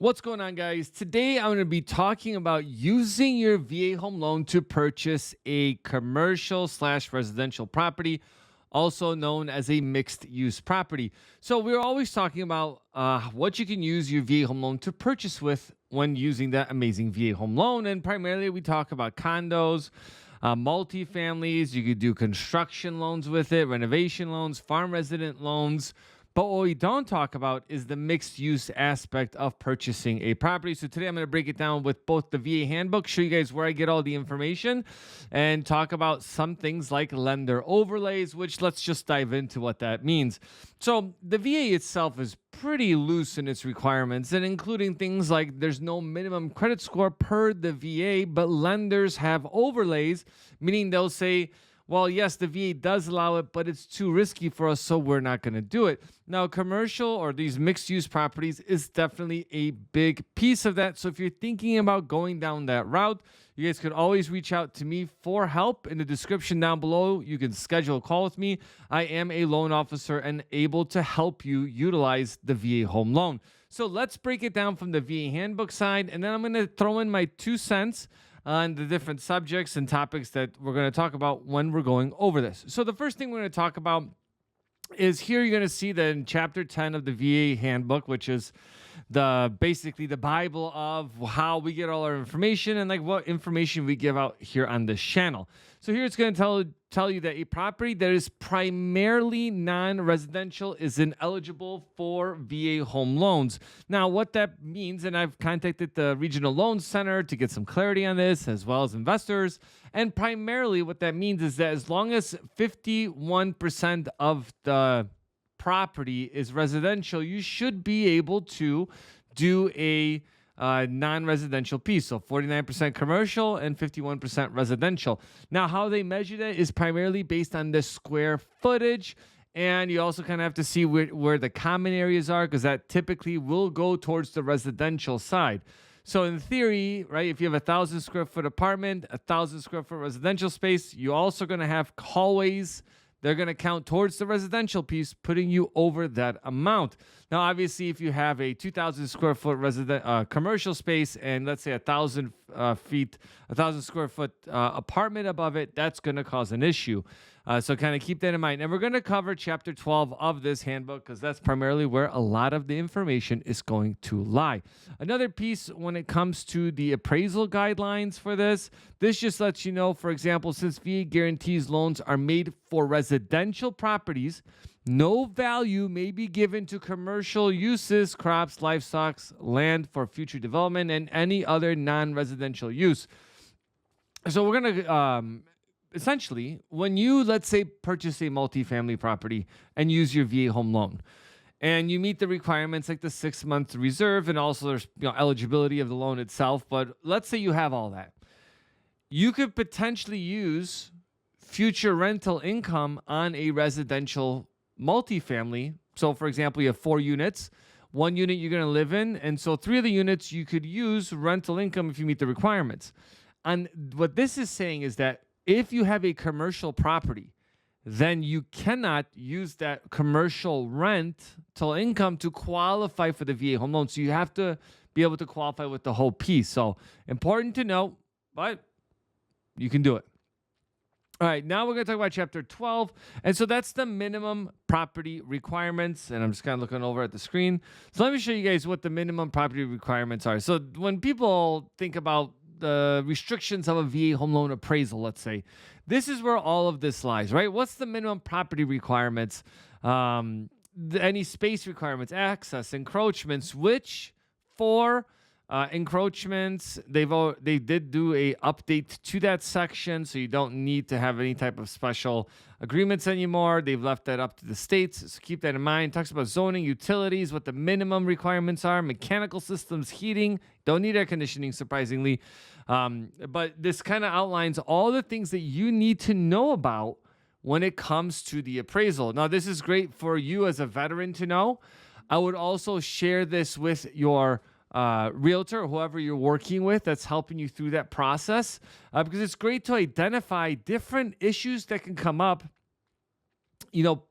What's going on, guys? Today I'm going to be talking about using your VA home loan to purchase a commercial slash residential property, also known as a mixed use property. So we're always talking about what you can use your VA home loan to purchase with when using that amazing VA home loan. And primarily we talk about condos, multifamilies. You could do construction loans with it, renovation loans, farm resident loans. But what we don't talk about is the mixed use aspect of purchasing a property. So today I'm going to break it down with both the VA Handbook, show you guys where I get all the information, and talk about some things like lender overlays, which let's just dive into what that means. So the VA itself is pretty loose in its requirements, and including things like there's no minimum credit score per the VA, but lenders have overlays, meaning they'll say, well, yes, the VA does allow it, but it's too risky for us, so we're not going to do it. Now, commercial or these mixed-use properties is definitely a big piece of that. So if you're thinking about going down that route, you guys could always reach out to me for help. In the description down below, you can schedule a call with me. I am a loan officer and able to help you utilize the VA home loan. So let's break it down from the VA Handbook side, and then I'm going to throw in my 2 cents on the different subjects and topics that we're going to talk about when we're going over this. So the first thing we're going to talk about is here you're going to see that in chapter 10 of the VA Handbook, which is basically the Bible of how we get all our information and like what information we give out here on this channel. So here it's going to tell you that a property that is primarily non-residential is ineligible for VA home loans. Now, what that means, and I've contacted the Regional Loan Center to get some clarity on this, as well as investors, and primarily what that means is that as long as 51% of the property is residential, you should be able to do a non-residential piece. So 49% commercial and 51% residential. Now, how they measure that is primarily based on the square footage. And you also kind of have to see where the common areas are, because that typically will go towards the residential side. So in theory, right, if you have 1,000 square foot apartment, 1,000 square foot residential space, you're also going to have hallways. They're going to count towards the residential piece, putting you over that amount. Now, obviously, if you have a 2,000 square foot commercial space and let's say 1,000 square foot apartment above it, that's going to cause an issue. So kind of keep that in mind. And we're going to cover chapter 12 of this handbook because that's primarily where a lot of the information is going to lie. Another piece when it comes to the appraisal guidelines for this just lets you know, for example, since VA guarantees loans are made for residential properties, no value may be given to commercial uses, crops, livestock, land for future development, and any other non-residential use. So we're going to essentially, when you, let's say, purchase a multifamily property and use your VA home loan, and you meet the requirements like the 6-month reserve, and also there's eligibility of the loan itself, but let's say you have all that, you could potentially use future rental income on a residential multifamily. So for example, you have 4 units. 1 unit you're going to live in, and so 3 of the units you could use rental income if you meet the requirements. And what this is saying is that if you have a commercial property, then you cannot use that commercial rental income to qualify for the VA home loan. So you have to be able to qualify with the whole piece. So important to know, but you can do it. All right, now we're going to talk about chapter 12. And so that's the minimum property requirements. And I'm just kind of looking over at the screen. So let me show you guys what the minimum property requirements are. So when people think about the restrictions of a VA home loan appraisal, let's say, this is where all of this lies, right? What's the minimum property requirements? Any space requirements, access, encroachments, which for encroachments, they did do a update to that section, so you don't need to have any type of special agreements anymore. They've left that up to the states, so keep that in mind. It talks about zoning, utilities, what the minimum requirements are, mechanical systems, heating. Don't need air conditioning, surprisingly. But this kind of outlines all the things that you need to know about when it comes to the appraisal. Now, this is great for you as a veteran to know. I would also share this with your realtor or whoever you're working with that's helping you through that process, because it's great to identify different issues that can come up,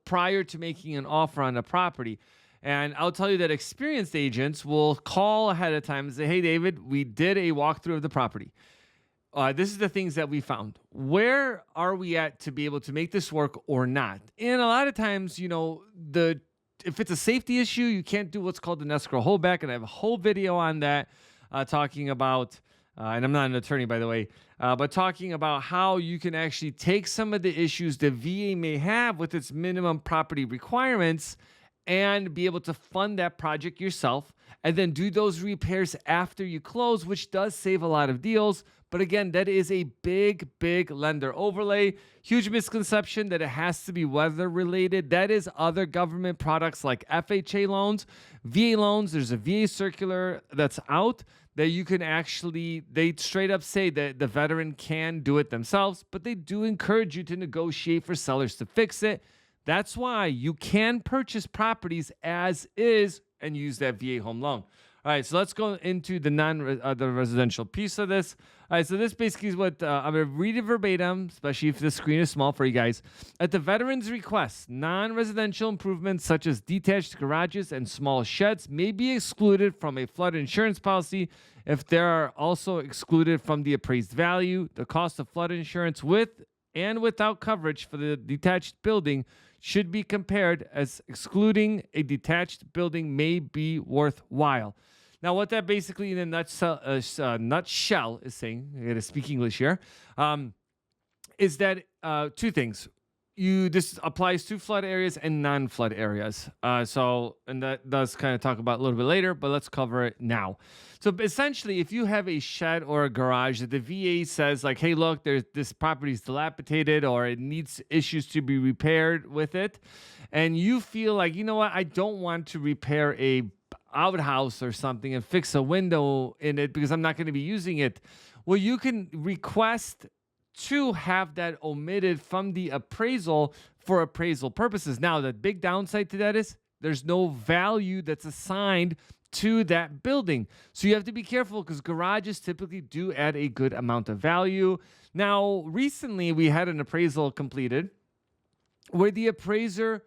prior to making an offer on a property. And I'll tell you that experienced agents will call ahead of time and say, hey, David, we did a walkthrough of the property. This is the things that we found. Where are we at to be able to make this work or not? And a lot of times, if it's a safety issue, you can't do what's called an escrow holdback. And I have a whole video on that talking about, and I'm not an attorney, by the way, but talking about how you can actually take some of the issues the VA may have with its minimum property requirements and be able to fund that project yourself and then do those repairs after you close, which does save a lot of deals. But again, that is a big, big lender overlay. Huge misconception that it has to be weather related. That is other government products like FHA loans, VA loans. There's a VA circular that's out that you can actually, they straight up say that the veteran can do it themselves, but they do encourage you to negotiate for sellers to fix it. That's why you can purchase properties as is and use that VA home loan. All right, so let's go into the residential piece of this. All right, so this basically is what I'm going to read it verbatim, especially if the screen is small for you guys. At the veteran's request, non-residential improvements such as detached garages and small sheds may be excluded from a flood insurance policy if they are also excluded from the appraised value. The cost of flood insurance with and without coverage for the detached building should be compared, as excluding a detached building may be worthwhile. Now, what that basically in a nutshell is saying, I got to speak English here, is that two things. This applies to flood areas and non-flood areas. And that does kind of talk about a little bit later, but let's cover it now. So essentially, if you have a shed or a garage that the VA says like, hey, look, this property is dilapidated or it needs issues to be repaired with it, and you feel like, you know what, I don't want to repair a outhouse or something and fix a window in it because I'm not going to be using it. Well, you can request to have that omitted from the appraisal for appraisal purposes. Now, the big downside to that is there's no value that's assigned to that building. So you have to be careful because garages typically do add a good amount of value. Now, recently we had an appraisal completed where the appraiser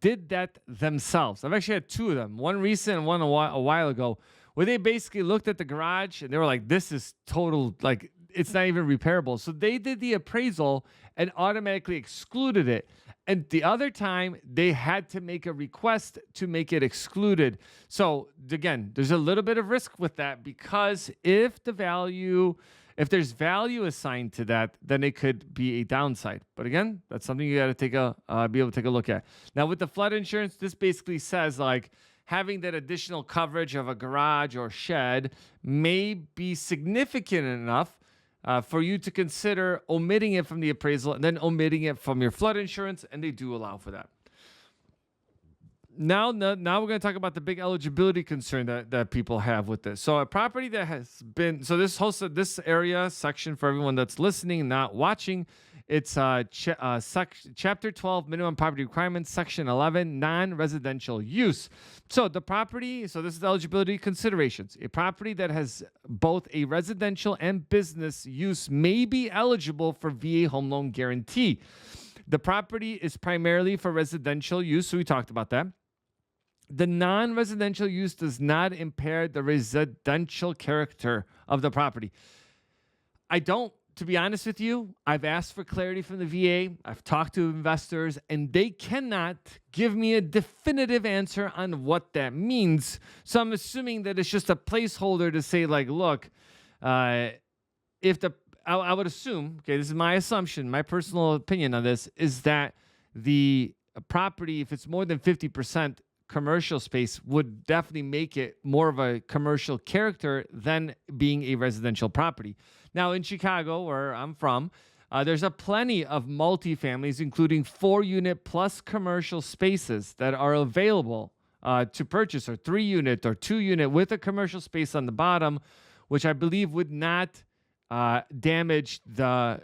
did that themselves. I've actually had two of them, one recent and one a while ago, where they basically looked at the garage and they were like, this is total, like, it's not even repairable. So they did the appraisal and automatically excluded it. And the other time, they had to make a request to make it excluded. So again, there's a little bit of risk with that because if there's value assigned to that, then it could be a downside. But again, that's something you got to be able to take a look at. Now, with the flood insurance, this basically says like having that additional coverage of a garage or shed may be significant enough for you to consider omitting it from the appraisal and then omitting it from your flood insurance, and they do allow for that. Now we're going to talk about the big eligibility concern that people have with this. So a property that has been, so this area section for everyone that's listening, not watching, it's Chapter 12, Minimum Property Requirements, Section 11, Non-Residential Use. So this is eligibility considerations. A property that has both a residential and business use may be eligible for VA Home Loan Guarantee. The property is primarily for residential use, so we talked about that. The non-residential use does not impair the residential character of the property. To be honest with you, I've asked for clarity from the VA. I've talked to investors, and they cannot give me a definitive answer on what that means. So I'm assuming that it's just a placeholder to say, like, look, I would assume, okay, this is my assumption, my personal opinion on this, is that the property, if it's more than 50% commercial space, would definitely make it more of a commercial character than being a residential property. Now, in Chicago, where I'm from, there's a plenty of multifamilies, including 4-unit plus commercial spaces that are available to purchase, or 3-unit or 2-unit with a commercial space on the bottom, which I believe would not damage the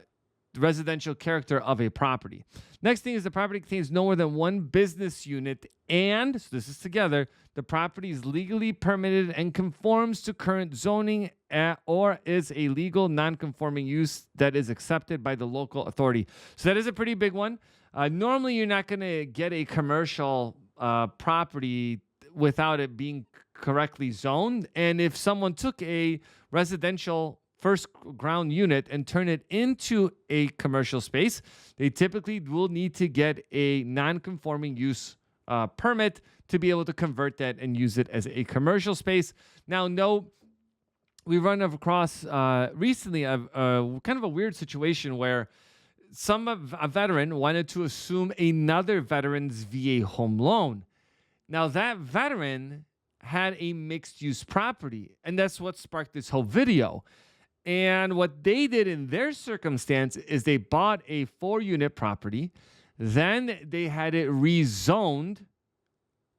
residential character of a property. Next thing is the property contains no more than one business unit, and so this is together, the property is legally permitted and conforms to current zoning or is a legal non-conforming use that is accepted by the local authority. So that is a pretty big one. Normally, you're not going to get a commercial property without it being correctly zoned. And if someone took a residential first ground unit and turn it into a commercial space, they typically will need to get a non-conforming use permit to be able to convert that and use it as a commercial space. Now, no, we run across recently a kind of a weird situation where a veteran wanted to assume another veteran's VA home loan. Now, that veteran had a mixed-use property, and that's what sparked this whole video. And what they did in their circumstance is they bought a 4-unit property, then they had it rezoned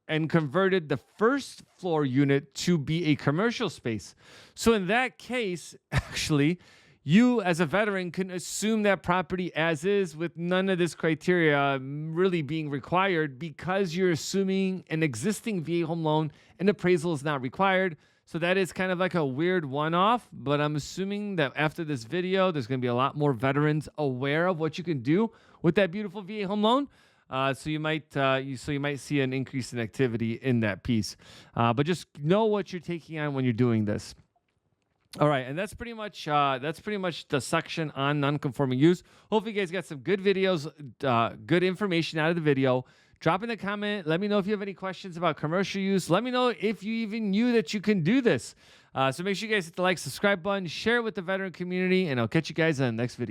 and converted the first floor unit to be a commercial space. So in that case, actually, you as a veteran can assume that property as is with none of this criteria really being required, because you're assuming an existing VA home loan and appraisal is not required. So that is kind of like a weird one-off, but I'm assuming that after this video, there's going to be a lot more veterans aware of what you can do with that beautiful VA home loan. So you might see an increase in activity in that piece. But just know what you're taking on when you're doing this. All right, and that's pretty much the section on non-conforming use. Hopefully, you guys got some good videos, good information out of the video. Drop in a comment. Let me know if you have any questions about commercial use. Let me know if you even knew that you can do this. So make sure you guys hit the like, subscribe button, share it with the veteran community, and I'll catch you guys on the next video.